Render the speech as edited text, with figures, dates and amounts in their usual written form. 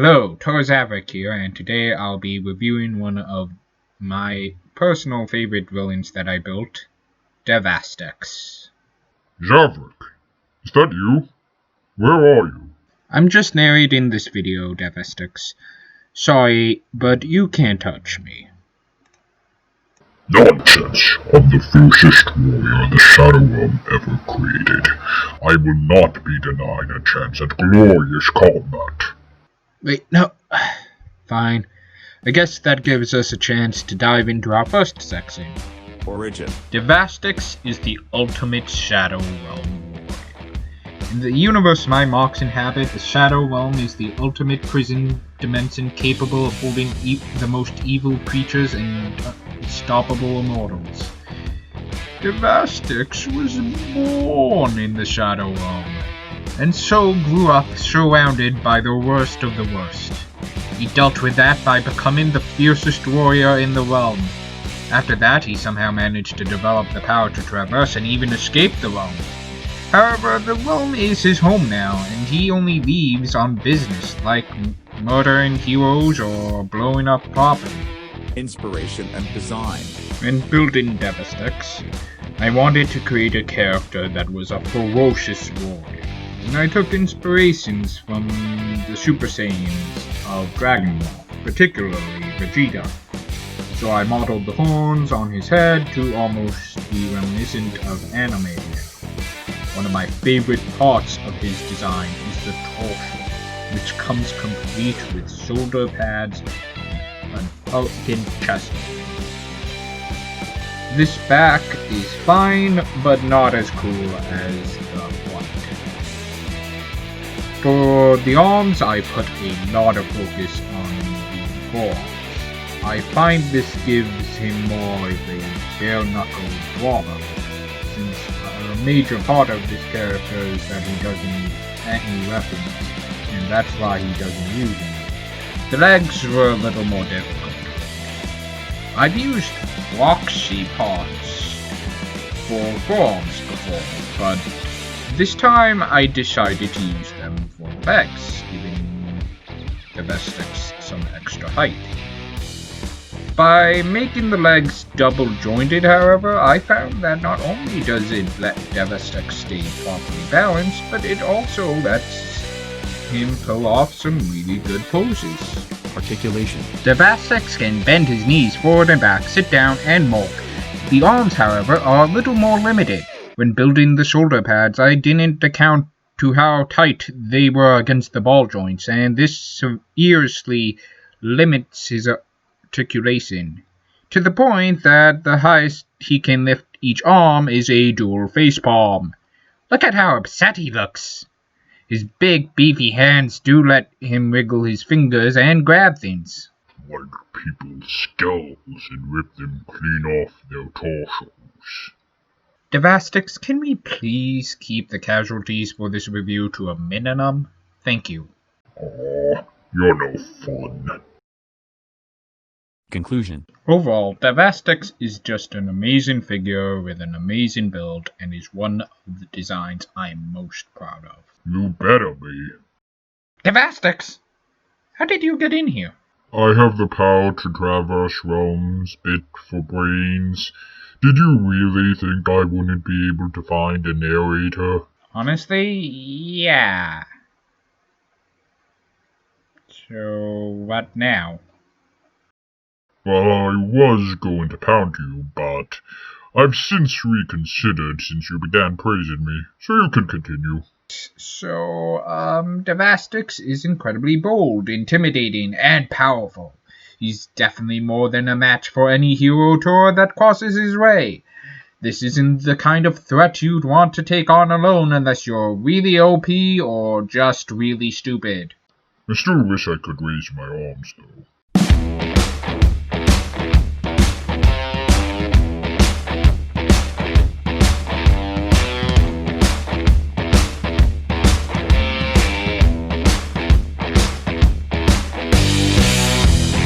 Hello, Zavrik here, and today I'll be reviewing one of my personal favorite villains that I built, Devastex. Zavrik, is that you? Where are you? I'm just narrating this video, Devastex. Sorry, but you can't touch me. Nonsense! I'm the fiercest warrior the Shadow Realm ever created. I will not be denied a chance at glorious combat. Wait, no. Fine. I guess that gives us a chance to dive into our first section. Origin. Devastex is the ultimate Shadow Realm warrior. In the universe my M.O.C inhabit, the Shadow Realm is the ultimate prison dimension capable of holding the most evil creatures and unstoppable immortals. Devastex was born in the Shadow Realm, and so grew up surrounded by the worst of the worst. He dealt with that by becoming the fiercest warrior in the realm. After that, he somehow managed to develop the power to traverse and even escape the realm. However, the realm is his home now, and he only leaves on business, like murdering heroes or blowing up property. Inspiration and design. When building Devastex, I wanted to create a character that was a ferocious warrior, and I took inspirations from the Super Saiyans of Dragon Ball, particularly Vegeta. So I modeled the horns on his head to almost be reminiscent of anime hair. One of my favorite parts of his design is the torso, which comes complete with shoulder pads and an elegant chest. This back is fine, but not as cool as the front. For the arms, I put a lot of focus on the forearms. I find this gives him more of a bare-knuckle brawler, since a major part of this character is that he doesn't use any weapons, and that's why he doesn't use them. The legs were a little more difficult. I've used Roxy parts for forearms before, but this time I decided to use them for legs, giving Devastex some extra height. By making the legs double jointed, however, I found that not only does it let Devastex stay properly balanced, but it also lets him pull off some really good poses. Articulation. Devastex can bend his knees forward and back, sit down, and more. The arms, however, are a little more limited. When building the shoulder pads, I didn't account to how tight they were against the ball joints, and this seriously limits his articulation, to the point that the highest he can lift each arm is a dual facepalm. Look at how upset he looks. His big, beefy hands do let him wiggle his fingers and grab things. Like people's skulls and rip them clean off their torsos. Devastex, can we please keep the casualties for this review to a minimum? Thank you. Aw, you're no fun. Conclusion. Overall, Devastex is just an amazing figure with an amazing build, and is one of the designs I am most proud of. You better be. Devastex! How did you get in here? I have the power to traverse realms, bit for brains. Did you really think I wouldn't be able to find a narrator? Honestly, yeah. So, what now? Well, I was going to pound you, but I've since reconsidered since you began praising me, so you can continue. So, Devastex is incredibly bold, intimidating, and powerful. He's definitely more than a match for any hero tour that crosses his way. This isn't the kind of threat you'd want to take on alone unless you're really OP or just really stupid. I still wish I could raise my arms, though.